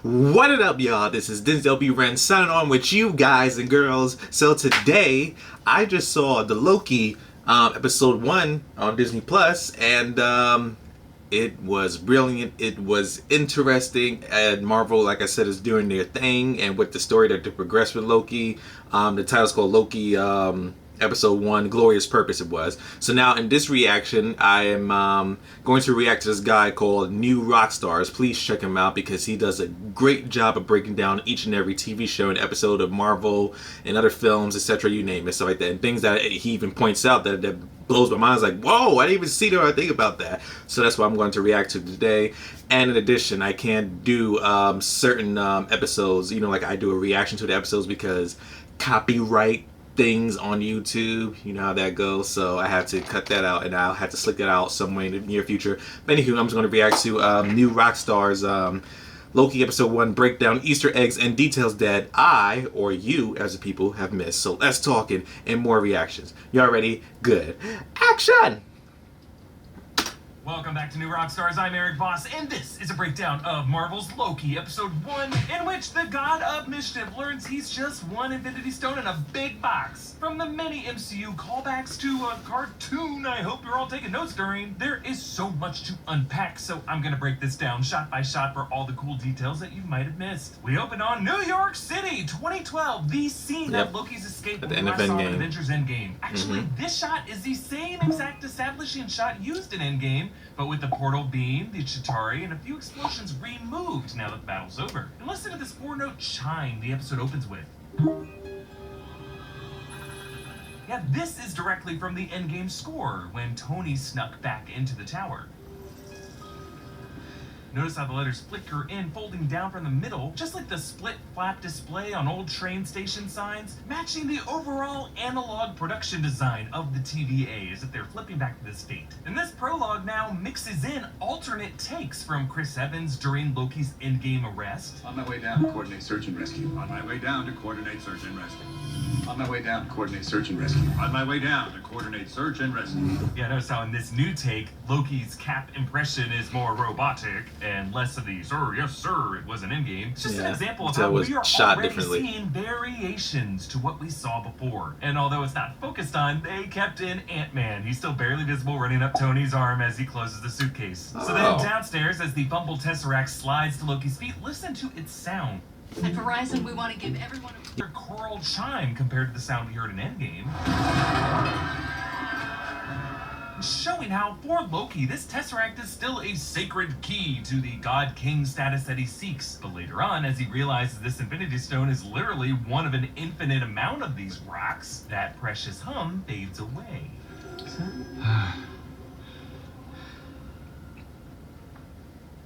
What it up, y'all? This is Denzel B. Wren signing on with you guys and girls. So today, I just saw the Loki episode 1 on Disney Plus, and it was brilliant. It was interesting, and Marvel, like I said, is doing their thing, and with the story that they progress with Loki. The title's called Loki. Episode 1, Glorious Purpose it was. So now in this reaction, I am going to react to this guy called New Rockstars. Please check him out because he does a great job of breaking down each and every TV show and episode of Marvel and other films, etc. You name it, stuff like that. And things that he even points out that blows my mind. It's like, whoa, I didn't even see that or think about that. So that's what I'm going to react to today. And in addition, I can't do certain episodes, like I do a reaction to the episodes because copyright things on YouTube, you know how that goes, so I have to cut that out, and I'll have to slick that out somewhere in the near future. But anywho, I'm just going to react to New Rockstars Loki episode 1 breakdown, Easter eggs, and details that I, or you as a people, have missed. So let's talk and more reactions. Y'all ready? Good. Action! Welcome back to New Rockstars. I'm Eric Voss, and this is a breakdown of Marvel's Loki, episode 1, in which the God of Mischief learns he's just one Infinity Stone in a big box. From the many MCU callbacks to a cartoon I hope you're all taking notes during, there is so much to unpack, so I'm gonna break this down shot by shot for all the cool details that you might have missed. We open on New York City, 2012, the scene of Loki's escape at the end of Endgame. Avengers Endgame. Actually, this shot is the same exact establishing shot used in Endgame, but with the portal beam, the Chitauri, and a few explosions removed now that the battle's over. And listen to this 4-note chime the episode opens with. Yeah, this is directly from the Endgame score, when Tony snuck back into the tower. Notice how the letters flicker in, folding down from the middle, just like the split flap display on old train station signs, matching the overall analog production design of the TVA as if they're flipping back to this fate. And this prologue now mixes in alternate takes from Chris Evans during Loki's Endgame arrest. On my way down to coordinate search and rescue. On my way down to coordinate search and rescue. On my way down to coordinate search and rescue. On my way down to coordinate search and rescue. Yeah, notice how in this new take, Loki's Cap impression is more robotic and less of the "sir, yes sir, it was an Endgame." It's just an example of how we are already seeing variations to what we saw before. And although it's not focused on, they kept in Ant-Man. He's still barely visible running up Tony's arm as he closes the suitcase. So then downstairs, as the fumbled Tesseract slides to Loki's feet, listen to its sound. At Verizon, we want to give everyone a choral chime compared to the sound we heard in Endgame. Showing how, for Loki, this Tesseract is still a sacred key to the God King status that he seeks. But later on, as he realizes this Infinity Stone is literally one of an infinite amount of these rocks, that precious hum fades away.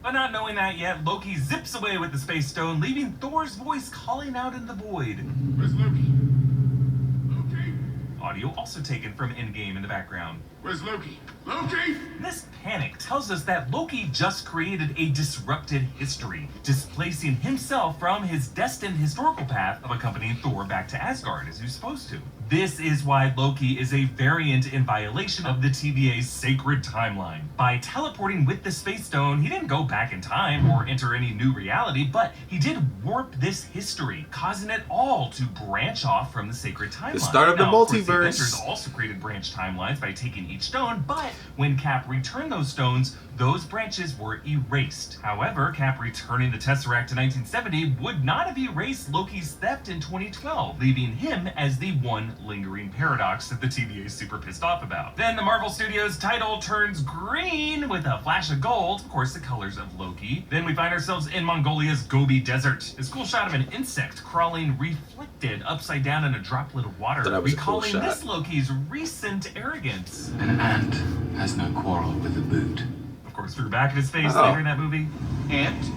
But not knowing that yet, Loki zips away with the Space Stone, leaving Thor's voice calling out in the void. Where's Loki? Loki? Audio also taken from Endgame in the background. Where's Loki? Loki? This panic tells us that Loki just created a disrupted history, displacing himself from his destined historical path of accompanying Thor back to Asgard as he was supposed to. This is why Loki is a variant in violation of the TVA's sacred timeline. By teleporting with the Space Stone, he didn't go back in time or enter any new reality, but he did warp this history, causing it all to branch off from the sacred timeline. The start of the Now, of course, multiverse. The Avengers also created branch timelines by taking each stone, but when Cap returned those stones, those branches were erased. However, Cap returning the Tesseract to 1970 would not have erased Loki's theft in 2012, leaving him as the one lingering paradox that the TVA is super pissed off about. Then the Marvel Studios title turns green with a flash of gold, of course the colors of Loki. Then we find ourselves in Mongolia's Gobi Desert. This cool shot of an insect crawling reflected upside down in a droplet of water, recalling this Loki's recent arrogance. An ant has no quarrel with a boot. Of course, threw back at his face later in that movie. Ant?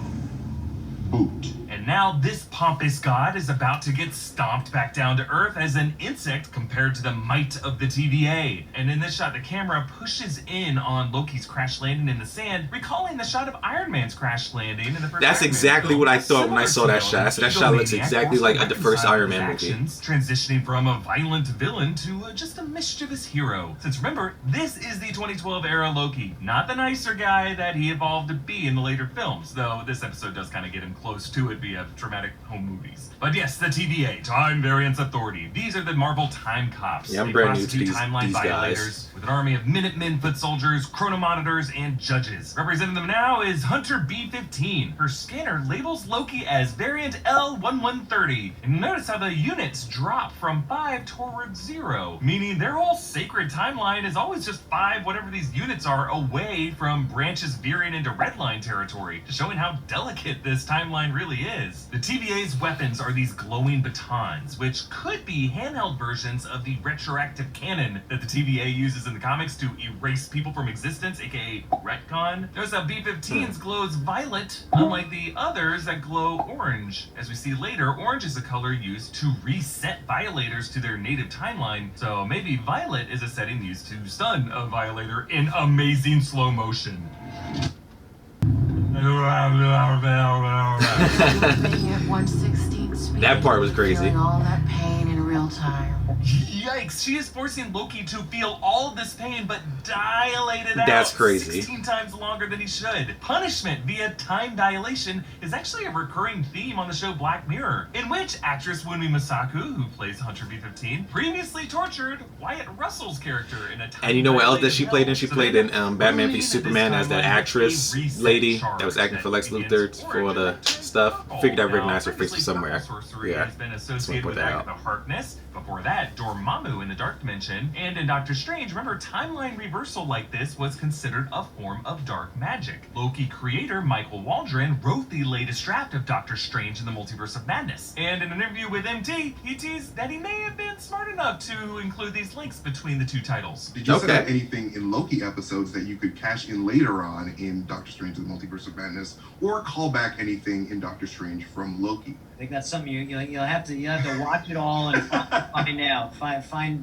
Boot. And now now this pompous god is about to get stomped back down to Earth as an insect compared to the might of the TVA. And in this shot, the camera pushes in on Loki's crash landing in the sand, recalling the shot of Iron Man's crash landing in the first That's Iron Man exactly film. what I A thought when I saw that similar shot. So that tale, shot looks Egomaniac exactly also like the first reconciled Iron his Man movie. actions, transitioning from a violent villain to just a mischievous hero. Since remember, this is the 2012 era Loki, not the nicer guy that he evolved to be in the later films, though this episode does kind of get him close to it via traumatic home movies. But yes, the TVA, Time Variance Authority. These are the Marvel time cops. Yeah, I'm They brand new to prosecute these timeline guys. violators with an army of Minutemen, foot soldiers, chronomonitors, and judges. Representing them now is Hunter B-15. Her scanner labels Loki as variant L1130. And notice how the units drop from 5 towards 0, meaning their whole sacred timeline is always just 5 whatever these units are away from branches veering into redline territory, showing how delicate this timeline really is. The TVA's weapons are these glowing batons, which could be handheld versions of the retroactive canon that the TVA uses in the comics to erase people from existence, aka retcon. Notice how B-15's glows violet, unlike the others that glow orange. As we see later, orange is a color used to reset violators to their native timeline, so maybe violet is a setting used to stun a violator in amazing slow motion. At 1/16 speed. That part was crazy. Feeling all that pain in real time. Yikes, she is forcing Loki to feel all of this pain, but dilate it out. That's crazy. 16 times longer than he should. Punishment via time dilation is actually a recurring theme on the show Black Mirror, in which actress Wunmi Masaku, who plays Hunter B-15, previously tortured Wyatt Russell's character in a time And you know what else that dilated she played in? hell. She So played they in Batman v this Superman as that timeline actress with a reset lady charge that was acting for Lex begins Luthor for orange the and turns stuff. purple. Figured I Now, recognized her face from previously, somewhere. purple sorcery Yeah. has been Just associated wanna with put that Agatha Harkness. Before that, Dormammu in the Dark Dimension, and in Doctor Strange. Remember, timeline reversal like this was considered a form of dark magic. Loki creator Michael Waldron wrote the latest draft of Doctor Strange in the Multiverse of Madness, and in an interview with MT, he teased that he may have been smart enough to include these links between the two titles. Did you set up Okay. anything in Loki episodes that you could cash in later on in Doctor Strange and the Multiverse of Madness, or call back anything in Doctor Strange from Loki? I think that's something you'll have to watch it all and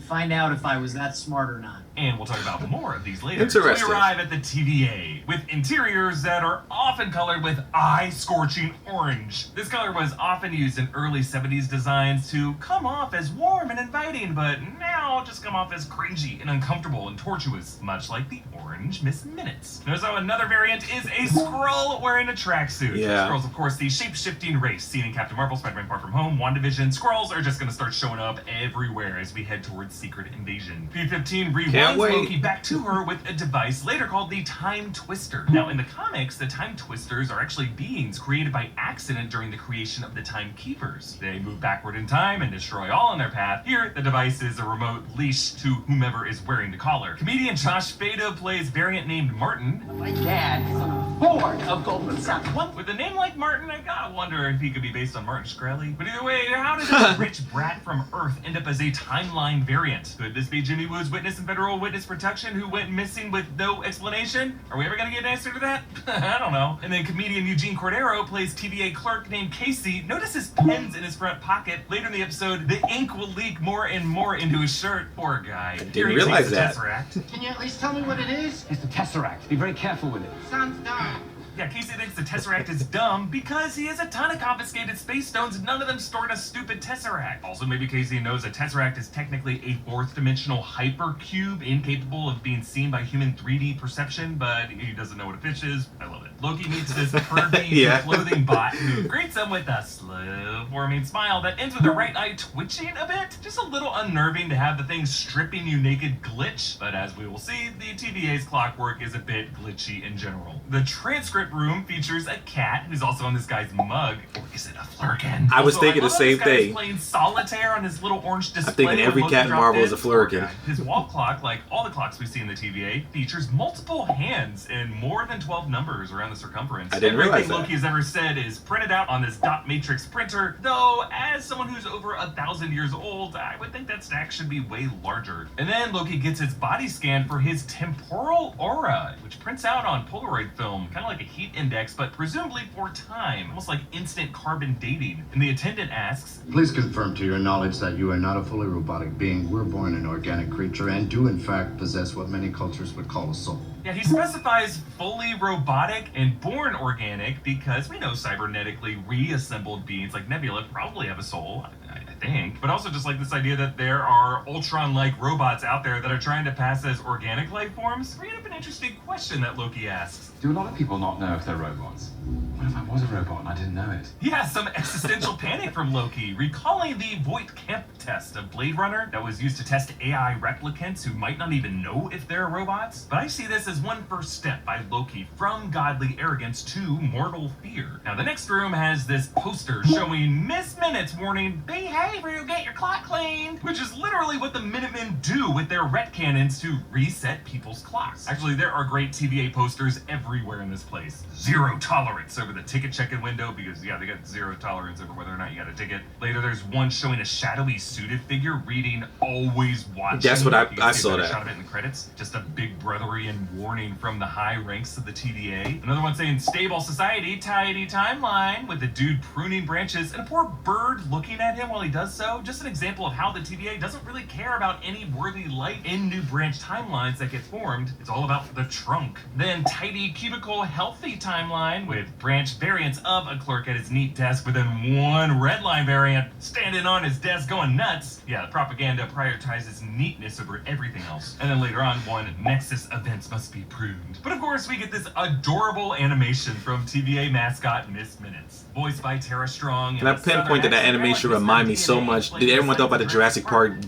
find out if I was that smart or not. And we'll talk about more of these later. Interesting. We arrive at the TVA with interiors that are often colored with eye-scorching orange. This color was often used in early 70s designs to come off as warm and inviting, but now just come off as cringy and uncomfortable and tortuous, much like the orange Miss Minutes. Notice how another variant is a Skrull wearing a tracksuit. Yeah. Skrulls, of course, the shape-shifting race seen in Captain Marvel, Spider-Man Far From Home, WandaVision. Skrulls are just going to start showing up everywhere as we head towards Secret Invasion. P-15 Can't rewinds wait. Loki back to her with a device later called the Time Twister. Now, in the comics, the Time Twisters are actually beings created by accident during the creation of the Time Keepers. They move backward in time and destroy all in their path. Here, the device is a remote leash to whomever is wearing the collar. Comedian Josh Fado plays variant named Martin. My dad is on the board of Goldman Sachs. With a name like Martin, I gotta wonder if he could be based on Martin Shkreli. But either way, how did this rich brat from Earth end up as a timeline variant? Could this be Jimmy Woo's witness in federal witness protection who went missing with no explanation? Are we ever gonna get an answer to that? I don't know. And then comedian Eugene Cordero plays TVA clerk named Casey. Notice his pen's in his front pocket. Later in the episode, the ink will leak more and more into his shirt. Poor guy. Here he realize takes the that. Tesseract. Can you at least tell me what it is? It's the Tesseract. Be very careful with it. Sounds dumb. Yeah, Casey thinks the Tesseract is dumb because he has a ton of confiscated space stones, none of them stored in a stupid Tesseract. Also, maybe Casey knows a Tesseract is technically a fourth-dimensional hypercube incapable of being seen by human 3D perception, but he doesn't know what a fish is. I love it. Loki meets this curvy Yeah. clothing bot who greets him with a slow-forming smile that ends with the right eye twitching a bit. Just a little unnerving to have the thing stripping you naked glitch, but as we will see, the TVA's clockwork is a bit glitchy in general. The transcript room features a cat who's also on this guy's mug. Or is it a flurkin? I was Also, thinking the love how same this guy is thing. playing solitaire on his little orange display. thinking with every Loki cat in dropped Marvel in. is a flurkin. Poor guy. His wall clock, like all the clocks we see in the TVA, features multiple hands and more than 12 numbers around the circumference. I didn't realize Everything that. Loki has ever said is printed out on this dot matrix printer, though as someone who's over 1,000 years old, I would think that stack should be way larger. And then Loki gets his body scan for his temporal aura, which prints out on Polaroid film, kind of like a heat index, but presumably for time, almost like instant carbon dating. And the attendant asks, Please confirm to your knowledge that you are not a fully robotic being. We're born an organic creature and do in fact possess what many cultures would call a soul. yeah, he specifies fully robotic and born organic because we know cybernetically reassembled beings like Nebula probably have a soul, I think. But also just like this idea that there are Ultron-like robots out there that are trying to pass as organic life forms, bringing up an interesting question that Loki asks. Do a lot of people not know if they're robots? What if I was a robot and I didn't know it? Yeah, some existential panic from Loki, recalling the Voight-Kemp test of Blade Runner that was used to test AI replicants who might not even know if they're robots. But I see this as one first step by Loki from godly arrogance to mortal fear. Now, the next room has this poster showing Miss Minutes warning, behave or you'll get your clock cleaned, which is literally what the Minutemen do with their ret cannons to reset people's clocks. Actually, there are great TVA posters everywhere in this place. Zero tolerance over the ticket check-in window because, yeah, they got zero tolerance over whether or not you got a ticket. Later, there's one showing a shadowy suited figure reading "Always watching." That's what You can I see saw a that. shot of it in the credits. Just a big brotherian warning from the high ranks of the TVA. Another one saying "Stable society, tidy timeline," with a dude pruning branches and a poor bird looking at him while he does so. Just an example of how the TVA doesn't really care about any worthy life in new branch timelines that get formed. It's all about the trunk. Then tidy cubicle healthy timeline with branch variants of a clerk at his neat desk, but then one red line variant standing on his desk going nuts. Yeah, the propaganda prioritizes neatness over everything else. And then later on, one Nexus events must be pruned. But of course, we get this adorable animation from TVA mascot Miss Minutes, voiced by Tara Strong. And I pinpointed that animation remind me so much. Did everyone thought about the Jurassic Park the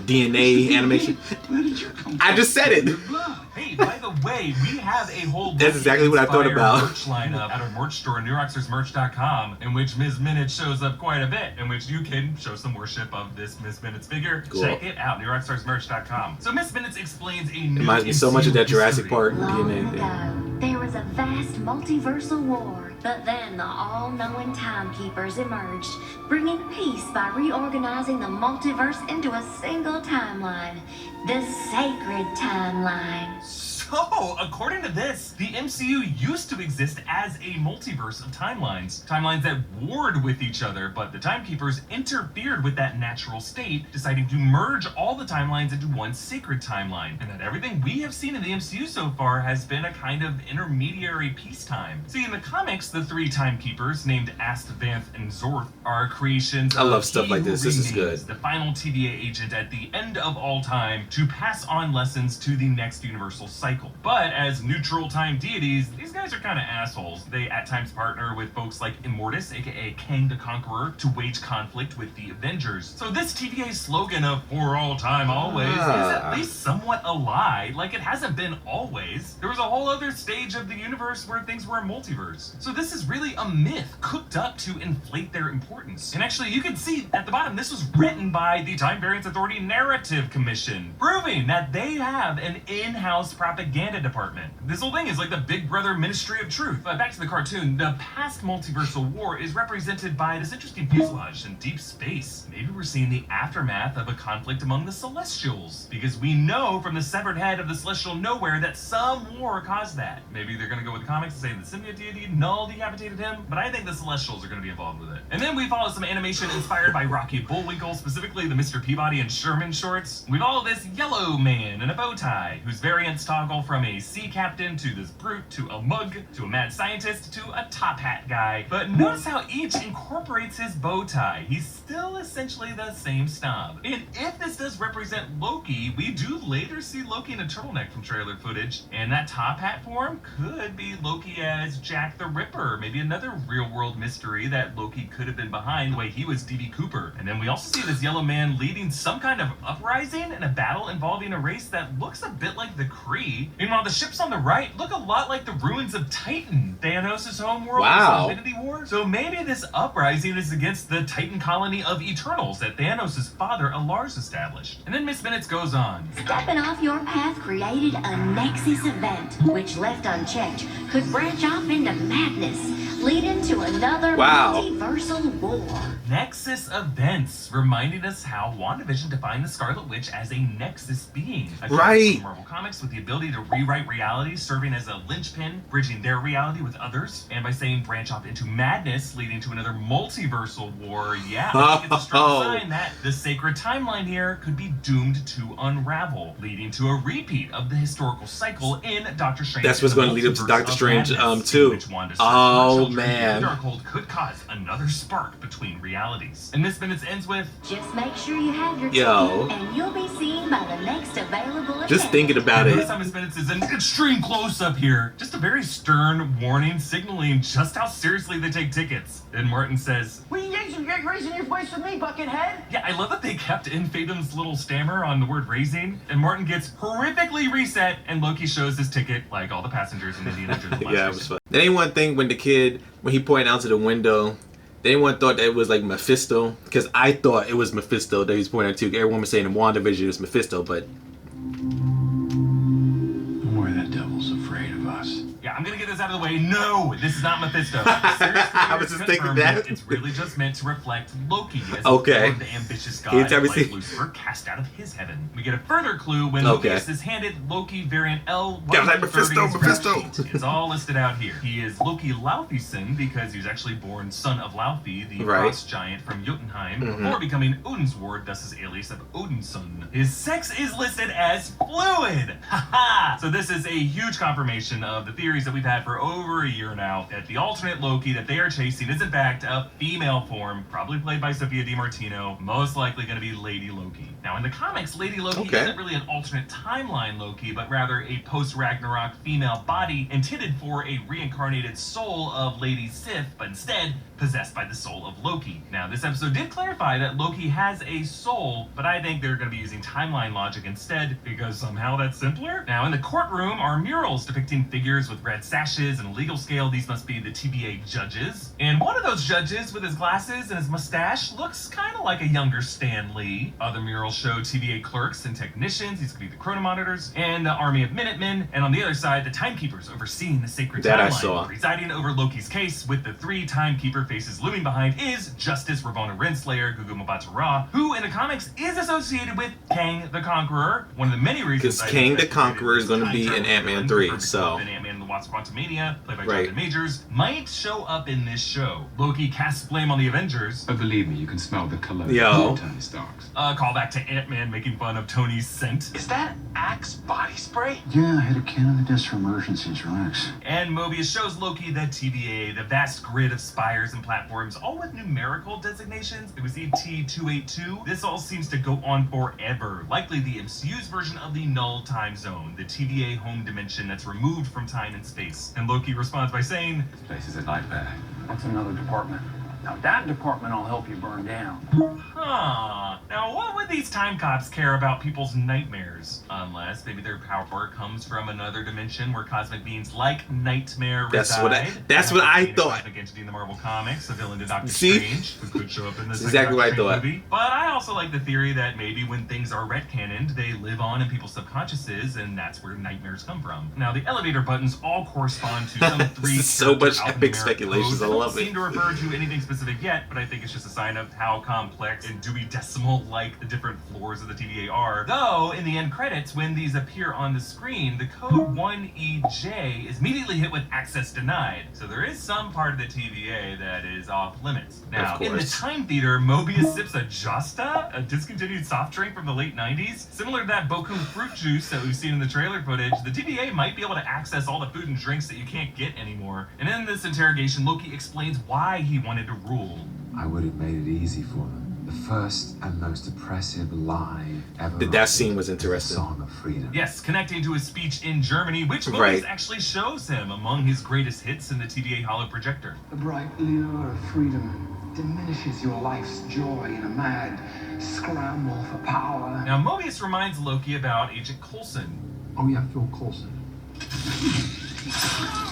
DNA animation? I just said it. Hey, by the way, we have a whole That's exactly what I thought about. merch lineup at our merch store, NewRockstarsMerch.com, in which Ms. Minutes shows up quite a bit, in which you can show some worship of this Ms. Minutes figure. Cool. Check it out, NewRockstarsMerch.com. So Ms. Minutes explains a new Reminds me so much of that MCU Jurassic history. Park DNA thing. Long ago, there was a vast multiversal war, but then the all-knowing timekeepers emerged, bringing peace by reorganizing the multiverse into a single timeline, the sacred timeline. So, according to this, the MCU used to exist as a multiverse of timelines. Timelines that warred with each other, but the Timekeepers interfered with that natural state, deciding to merge all the timelines into one sacred timeline. And that everything we have seen in the MCU so far has been a kind of intermediary peacetime. See, in the comics, the three Timekeepers, named Ast, Vanth, and Zorth, are creations I love of stuff he like who this. This is renames good. the final TVA agent at the end of all time to pass on lessons to the next universal cycle. But as neutral time deities, these guys are kind of assholes. They at times partner with folks like Immortus, aka Kang the Conqueror, to wage conflict with the Avengers. So this TVA slogan of "for all time always" is at least somewhat a lie. Like, it hasn't been always. There was a whole other stage of the universe where things were a multiverse. So this is really a myth cooked up to inflate their importance. And actually, you can see at the bottom, this was written by the Time Variance Authority Narrative Commission, proving that they have an in-house propaganda department. This whole thing is like the Big Brother Ministry of Truth. But back to the cartoon, the past multiversal war is represented by this interesting fuselage in deep space. Maybe we're seeing the aftermath of a conflict among the Celestials, because we know from the severed head of the Celestial Nowhere that some war caused that. Maybe they're gonna go with the comics and say the symbiote deity Null decapitated him, but I think the Celestials are gonna be involved with it. And then we follow some animation inspired by Rocky Bullwinkle, specifically the Mr. Peabody and Sherman shorts. We follow this yellow man in a bow tie, whose variants toggle from a sea captain to this brute to a mug to a mad scientist to a top hat guy. But notice how each incorporates his bow tie. He's still essentially the same snob. And if this does represent Loki, we do later see Loki in a turtleneck from trailer footage, and that top hat form could be Loki as Jack the Ripper, maybe another real world mystery that Loki could have been behind the way he was D.B. Cooper. And then we also see this yellow man leading some kind of uprising in a battle involving a race that looks a bit like the Kree. Meanwhile, the ships on the right look a lot like the ruins of Titan, Thanos' homeworld. Wow. in Infinity War. So maybe this uprising is against the Titan colony of Eternals that Thanos' father Alars established. And then Miss Minutes goes on. Stepping off your path created a Nexus event, which left unchecked could branch off into madness, leading to another Wow. multiversal war. Nexus events, reminding us how WandaVision defined the Scarlet Witch as a Nexus being. A character Right. from Marvel Comics with the ability to rewrite reality, serving as a linchpin, bridging their reality with others, and by saying branch off into madness, leading to another multiversal war. Yeah, I think it's a strong sign that the sacred timeline here could be doomed to unravel, leading to a repeat of the historical cycle in Doctor Strange. That's what's and the going to lead up to Multiverse Doctor of Strange, Madness, too. in which Wanda's search for Oh, children in man. the Darkhold could cause another spark between realities. And Miss Minutes ends with, Just make sure you have your Yo. ticket and you'll be seen by the next available Just thinking about notice it. how Miss Minutes is an extreme close-up here. Just a very stern warning signaling just how seriously they take tickets. Then Martin says, What are you raising your voice with me, Buckethead? yeah, I love that they kept in Fatum's little stammer on the word raising, and Martin gets horrifically reset, and Loki shows his ticket like all the passengers in Indiana Jones. Yeah, it was fun. Did anyone think when he pointed out to the window, did anyone thought that it was like Mephisto? Because I thought it was Mephisto that he was pointing out to. Everyone was saying in WandaVision it was Mephisto, but Boy, that devil's afraid of us. Yeah, I'm gonna get this out of the way. No, this is not Mephisto. I was just thinking that. It's really just meant to reflect Loki as Okay. the ambitious god, Can you tell me like see- Lucifer, cast out of his heaven. We get a further clue when Okay. Mobius is handed Loki variant L. Yeah, I was like, Mephisto. It's all listed out here. He is Loki Laufeyson because he was actually born son of Laufey, the Right. frost giant from Jotunheim, before becoming Odin's ward, thus his alias of Odinson. His sex is listed as fluid. Haha! So this is a huge confirmation of the theories that we've had for over a year now, that the alternate Loki that they are chasing is in fact a female form, probably played by Sophia DiMartino, most likely going to be Lady Loki. Now in the comics, Lady Loki Okay. isn't really an alternate timeline Loki, but rather a post-Ragnarok female body intended for a reincarnated soul of Lady Sif, but instead possessed by the soul of Loki. Now this episode did clarify that Loki has a soul, but I think they're going to be using timeline logic instead, because somehow that's simpler. Now in the courtroom are murals depicting figures with red sashes and a legal scale. These must be the TVA judges. And one of those judges with his glasses and his mustache looks kind of like a younger Stan Lee. Other murals show TVA clerks and technicians. These could be the chronomonitors and the army of Minutemen. And on the other side, the timekeepers overseeing the sacred That I timeline. saw. Presiding over Loki's case with the three timekeeper faces looming behind is Justice Ravonna Renslayer Gugu Mbatha-Raw, who in the comics is associated with Kang the Conqueror. One of the many reasons because I Kang the suspected Conqueror is going to time be in travel Ant-Man villain 3, who so in Ant-Man and the Wasp: Quantumania, played by Right. Jonathan Majors, might show up in this show. Loki casts blame on the Avengers. But believe me, you can smell the cologne Yo. from Tony Stark's. Call back to Ant-Man making fun of Tony's scent. Is that Axe body spray? Yeah, I had a can of the desk for emergencies, relax. And Mobius shows Loki that TVA, the vast grid of spires and platforms, all with numerical designations. We see T282. This all seems to go on forever, likely the MCU's version of the null time zone, the TVA home dimension that's removed from time and space. And Loki responds by saying, This place is a nightmare. That's another department. Now that department will help you burn down. huh, now what would these time cops care about people's nightmares? Unless maybe their power comes from another dimension where cosmic beings like Nightmare That's what I- reside. that's what I Being a thought. cosmic entity in the Marvel Comics, a villain to Doctor See? Strange, who could show up in this That's exactly what I Doctor Strange thought. movie. But I also like the theory that maybe when things are retconned, they live on in people's subconsciouses, and that's where nightmares come from. Now, the elevator buttons all correspond to some three This is so much character epic alphanumeric speculations. codes. I They don't love it. seem to refer to anything specific yet, but I think it's just a sign of how complex and Dewey Decimal-like the different floors of the TVA are. Though, in the end credits, when these appear on the screen, the code 1EJ is immediately hit with access denied. So there is some part of the TVA that is off limits. Now, Of in the course. Time Theater, Mobius sips a Josta, a discontinued soft drink from the late 90s. Similar to that Boku fruit juice that we've seen in the trailer footage, the TVA might be able to access all the food and drinks that you can't get anymore. And in this interrogation, Loki explains why he wanted to rule. I would have made it easy for them. The first and most oppressive lie ever. That scene was interesting. Song of freedom. Yes, connecting to his speech in Germany, which Mobius Right. actually shows him among his greatest hits in the TVA Hollow projector. The bright lure of freedom diminishes your life's joy in a mad scramble for power. Now, Mobius reminds Loki about Agent Coulson. Oh yeah, Phil Coulson.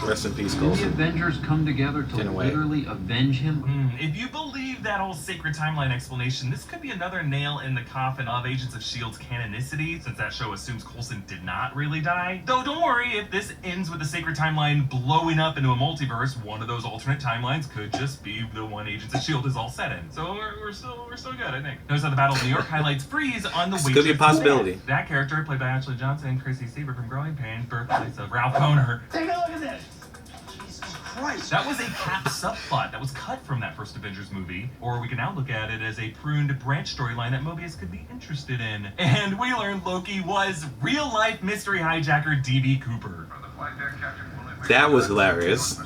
Rest in peace, Did the Coulson. Avengers come together to In a way. literally avenge him? If you believe that whole sacred timeline explanation, this could be another nail in the coffin of Agents of S.H.I.E.L.'s canonicity, since that show assumes Coulson did not really die. Though don't worry, if this ends with the sacred timeline blowing up into a multiverse, one of those alternate timelines could just be the one Agents of S.H.I.E.L.D. is all set in. So we're still good, I think. Notice how the Battle of New York highlights Freeze on the This way could be a to possibility. death. That character, played by Ashley Johnson and Chrissy Stieber from Growing Pains, birthplace of Ralph Kohner. Take a look at this. Jesus Christ. That was a Cap subplot that was cut from that first Avengers movie, or we can now look at it as a pruned branch storyline that Mobius could be interested in. And we learned Loki was real-life mystery hijacker D.B. Cooper. That was hilarious.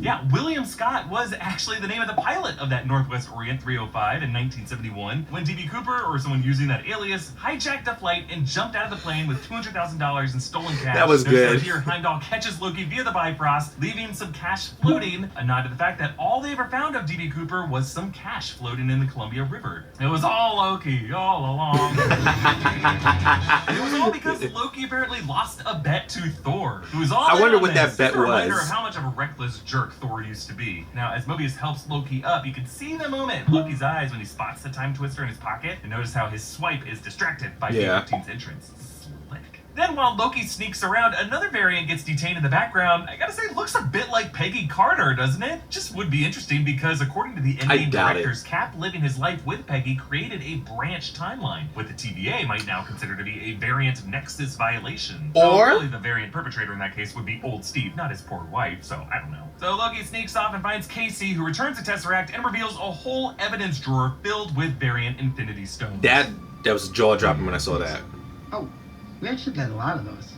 Yeah, William Scott was actually the name of the pilot of that Northwest Orient 305 in 1971, when D.B. Cooper, or someone using that alias, hijacked a flight and jumped out of the plane with $200,000 in stolen cash. That was good. Here, Heimdall catches Loki via the Bifrost, leaving some cash floating, a nod to the fact that all they ever found of D.B. Cooper was some cash floating in the Columbia River. It was all Loki, all along. And it was all because Loki apparently lost a bet to Thor, who was all I in wonder on what this. that bet Just a reminder was. of how much of a reckless jerk Thor used to be. Now, as Mobius helps Loki up, you can see the moment in Loki's eyes when he spots the time twister in his pocket, and notice how his swipe is distracted by B-15's entrance. Slick. Then while Loki sneaks around, another variant gets detained in the background. I gotta say, it looks a bit like Peggy Carter, doesn't it? Just would be interesting because according to the Endgame directors, Cap living his life with Peggy created a branch timeline, what the TVA might now consider to be a variant nexus violation. Or really the variant perpetrator in that case would be old Steve, not his poor wife, so I don't know. So Loki sneaks off and finds Casey, who returns the Tesseract and reveals a whole evidence drawer filled with variant Infinity Stones. That was jaw dropping when I saw that. Oh, we actually got a lot of those.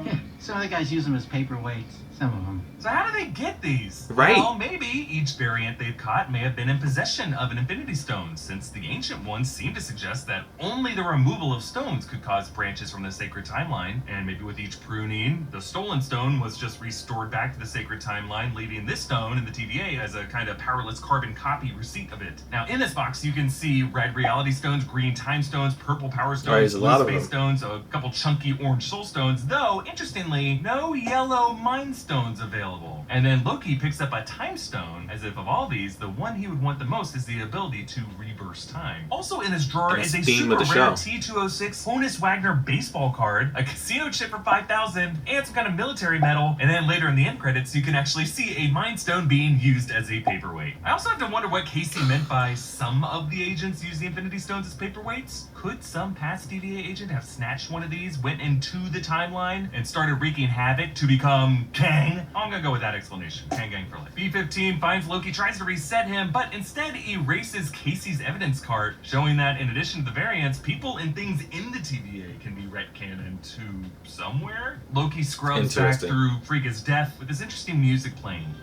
Yeah, some of the guys use them as paperweights. Some of them. So how do they get these? Right. Well, maybe each variant they've caught may have been in possession of an Infinity Stone, since the ancient ones seem to suggest that only the removal of stones could cause branches from the sacred timeline, and maybe with each pruning, the stolen stone was just restored back to the sacred timeline, leaving this stone in the TVA as a kind of powerless carbon copy receipt of it. Now, in this box, you can see red reality stones, green time stones, purple power stones, there's a lot blue of space them. stones, a couple chunky orange soul stones, though, interestingly, no yellow mind stones available. And then Loki picks up a time stone, as if of all these, the one he would want the most is the ability to reverse time. Also in his drawer And is a it's theme super of the rare show. T206 Honus Wagner baseball card, a casino chip for 5,000, and some kind of military medal. And then later in the end credits, you can actually see a mind stone being used as a paperweight. I also have to wonder what Casey meant by some of the agents use the Infinity Stones as paperweights. Could some past TVA agent have snatched one of these, went into the timeline, and started wreaking havoc to become Kang? I'm gonna go with that explanation. Kang Gang for life. B-15 finds Loki, tries to reset him, but instead erases Casey's evidence card, showing that in addition to the variants, people and things in the TVA can be retconned to somewhere. Loki scrubs back through Frigga's death with this interesting music playing.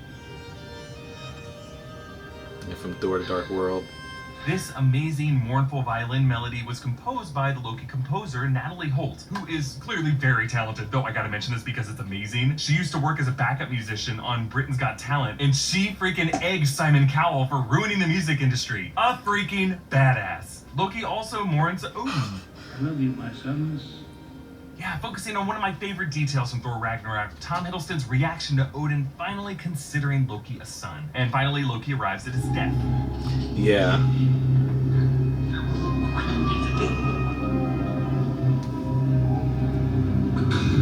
Yeah, from Thor: The Dark World. This amazing, mournful violin melody was composed by the Loki composer, Natalie Holt, who is clearly very talented, though I gotta mention this because it's amazing. She used to work as a backup musician on Britain's Got Talent, and she freaking egged Simon Cowell for ruining the music industry. A freaking badass. Loki also mourns Odin. I love you, my sons. Yeah, focusing on one of my favorite details from Thor Ragnarok, Tom Hiddleston's reaction to Odin finally considering Loki a son. And finally, Loki arrives at his death. Yeah.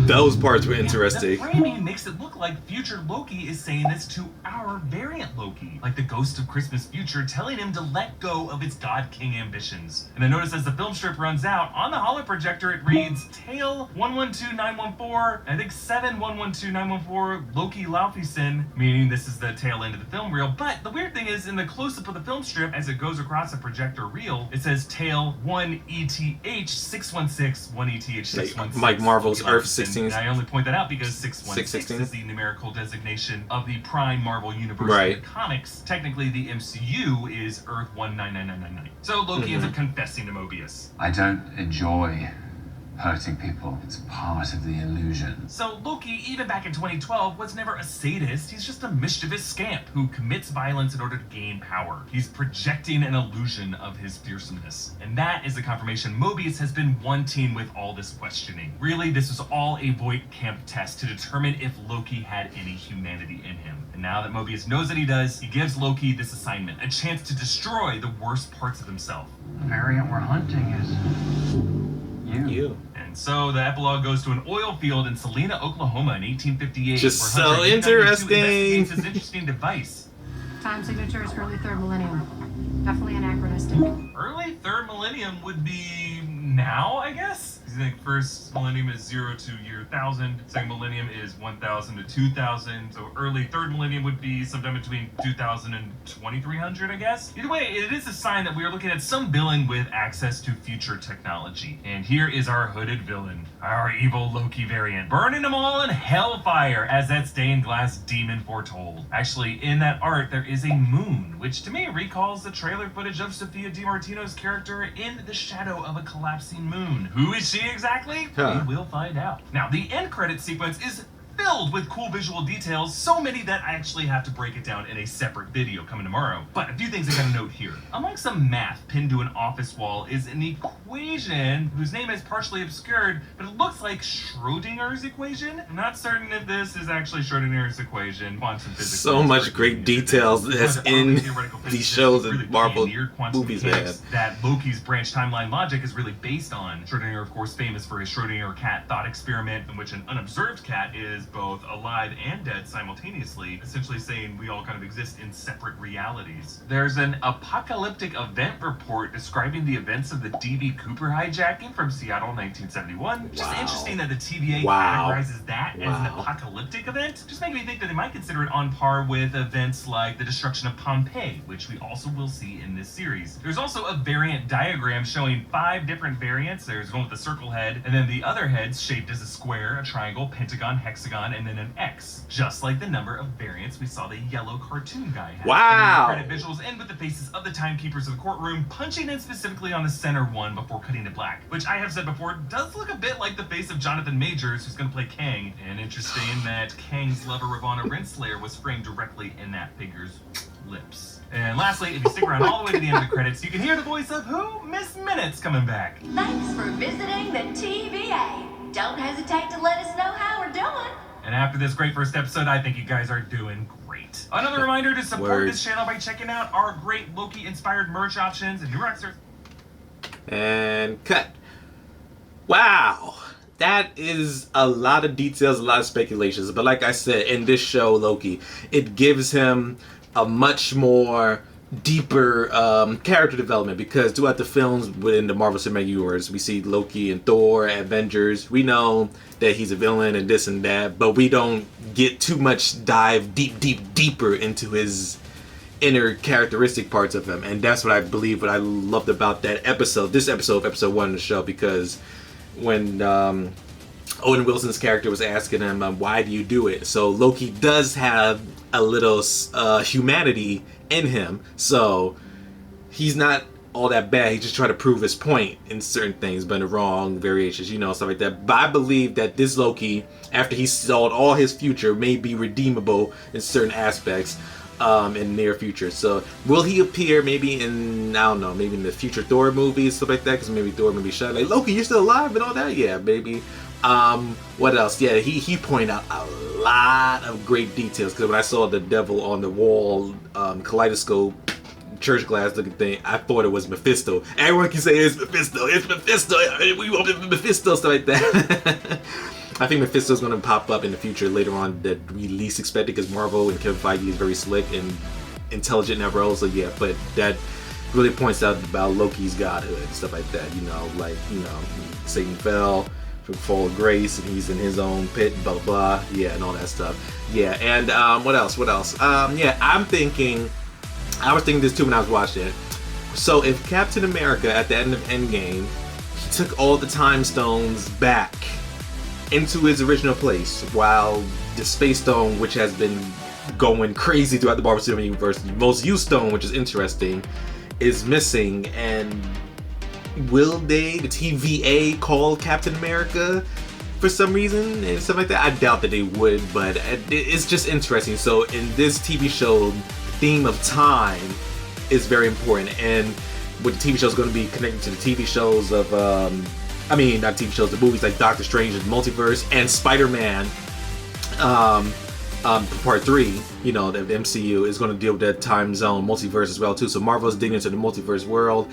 Those parts were interesting. The framing makes it look like future Loki is saying this to our variant Loki, like the ghost of Christmas future telling him to let go of his God King ambitions. And I notice as the film strip runs out, on the holoprojector it reads Tail 112914, I think 71129114 Loki Laufeyson, meaning this is the tail end of the film reel. But the weird thing is, in the close-up of the film strip, as it goes across the projector reel, it says Tail 1ETH 616 1ETH 616. Like Marvel's Earth 16. And I only point that out because 616 is the numerical designation of the Prime Marvel Universe in the comics. Technically, the MCU is Earth 199999. So Loki ends up confessing to Mobius. I don't enjoy Hurting people, it's part of the illusion. So Loki, even back in 2012, was never a sadist. He's just a mischievous scamp who commits violence in order to gain power. He's projecting an illusion of his fearsomeness. And that is the confirmation Mobius has been wanting with all this questioning. Really, this was all a Voight Camp test to determine if Loki had any humanity in him. And now that Mobius knows that he does, he gives Loki this assignment, a chance to destroy the worst parts of himself. The variant we're hunting is you. And so the epilogue goes to an oil field in Salina, Oklahoma in 1858. Just where so Hunter interesting. investigates his interesting device. Time signature is early third millennium. Definitely anachronistic. Early third millennium would be now, I guess? I think first millennium is 0 to year 1000. Second millennium is 1000 to 2000. So early third millennium would be sometime between 2000 and 2300, I guess. Either way, it is a sign that we are looking at some villain with access to future technology. And here is our hooded villain, our evil Loki variant, burning them all in hellfire, as that stained glass demon foretold. Actually, in that art, there is a moon, which to me recalls the trailer footage of Sophia DiMartino's character in the shadow of a collapsing moon. Who is she exactly? Huh. We will find out. Now, the end credit sequence is filled with cool visual details, so many that I actually have to break it down in a separate video coming tomorrow. But a few things I gotta note here. Among some math pinned to an office wall is an equation whose name is partially obscured, but it looks like Schrodinger's equation. I'm not certain if this is actually Schrodinger's equation. Quantum physics. So much great details that's in these shows and Marvel movies, man. That Loki's branch timeline logic is really based on. Schrodinger, of course, famous for his Schrodinger cat thought experiment, in which an unobserved cat is both alive and dead simultaneously, essentially saying we all kind of exist in separate realities. There's an apocalyptic event report describing the events of the D.B. Cooper hijacking from Seattle 1971. Just interesting that the TVA categorizes that as an apocalyptic event. Just making me think that they might consider it on par with events like the destruction of Pompeii, which we also will see in this series. There's also a variant diagram showing 5 different variants. There's one with a circle head, and then the other heads shaped as a square, a triangle, pentagon, hexagon, and then an X, just like the number of variants we saw the yellow cartoon guy have. Wow. And the credit visuals end with the faces of the timekeepers of the courtroom punching in specifically on the center one before cutting to black, which I have said before does look a bit like the face of Jonathan Majors, who's going to play Kang. And interesting that Kang's lover Ravonna Renslayer was framed directly in that figure's lips. And lastly, if you stick around all the way to the end of the credits, you can hear the voice of who? Miss Minutes coming back. Thanks for visiting the TVA. Don't hesitate to let us know how we're doing. And after this great first episode, I think you guys are doing great. Another reminder to support this channel by checking out our great Loki-inspired merch options and new Rockstars. And cut. Wow. That is a lot of details, a lot of speculations. But like I said, in this show, Loki, it gives him a much more deeper character development, because throughout the films within the Marvel Cinematic Universe, we see Loki and Thor, Avengers. We know that he's a villain and this and that, but we don't get too much dive deeper into his inner characteristic parts of him. And that's what I believe, what I loved about that episode, this episode, episode 1 of the show, because when Owen Wilson's character was asking him, why do you do it? So Loki does have a little humanity in him, so he's not all that bad. He's just trying to prove his point in certain things, but in the wrong variations, you know, stuff like that. But I believe that this Loki, after he sold all his future, may be redeemable in certain aspects in the near future. So will he appear maybe in, I don't know, maybe in the future Thor movies, stuff like that? Because maybe Thor may be shot like, Loki, you're still alive and all that? Yeah, maybe. What else? Yeah, he pointed out a lot of great details, because when I saw the devil on the wall kaleidoscope church glass looking thing, I thought it was Mephisto. Everyone can say it's Mephisto, we want Mephisto, stuff like that. I think Mephisto's going to pop up in the future later on that we least expected, because Marvel and Kevin Feige is very slick and intelligent in that role. So yeah, but that really points out about Loki's godhood and stuff like that, you know, like, you know, Satan fell from fall of grace and he's in his own pit, blah blah blah, yeah, and all that stuff. Yeah, and what else? Yeah, I was thinking this too when I was watching it. So if Captain America at the end of Endgame, he took all the time stones back into his original place, while the Space Stone, which has been going crazy throughout the Marvel Cinematic Universe, the most used stone, which is interesting, is missing, and will they, the TVA, call Captain America for some reason and stuff like that? I doubt that they would, but it's just interesting. So in this TV show, the theme of time is very important, and with the TV show is going to be connected to the TV shows of, not TV shows, the movies like Doctor Strange and Multiverse and Spider-Man. Part 3, you know, the MCU is going to deal with that time zone multiverse as well too. So Marvel's digging into the multiverse world.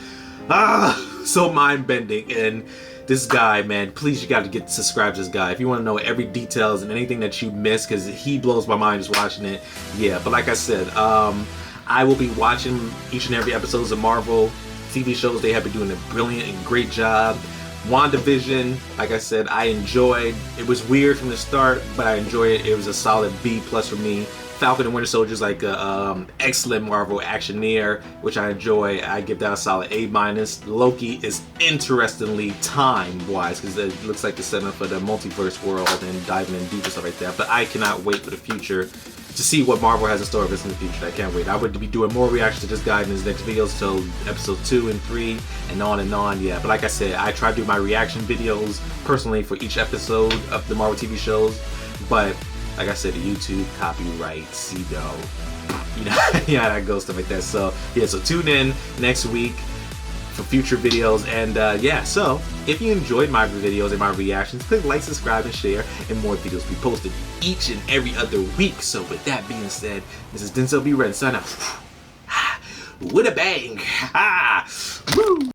So mind-bending. And this guy, man, please, you got to get subscribed to this guy if you want to know every details and anything that you missed, because he blows my mind just watching it. Yeah, but like I said, I will be watching each and every episodes of Marvel TV shows. They have been doing a brilliant and great job. WandaVision, like I said, I enjoyed. It was weird from the start, but I enjoyed it. It was a solid B+ for me. Falcon and Winter Soldier is like a excellent Marvel actioneer, which I enjoy. I give that a solid A-. Loki is interestingly time-wise, because it looks like the setup for the multiverse world and diving in deep and stuff like that. But I cannot wait for the future to see what Marvel has in store for us in the future. I can't wait. I would be doing more reactions to this guy in his next videos till episode 2 and 3 and on, yeah. But like I said, I try to do my reaction videos personally for each episode of the Marvel TV shows, but like I said, the YouTube copyrights, you know, yeah, that goes, stuff like that. So yeah, so tune in next week for future videos, and yeah, so if you enjoyed my videos and my reactions, click like, subscribe, and share, and more videos be posted each and every other week. So with that being said, this is Denzel B. Red, sign out with a bang. Woo!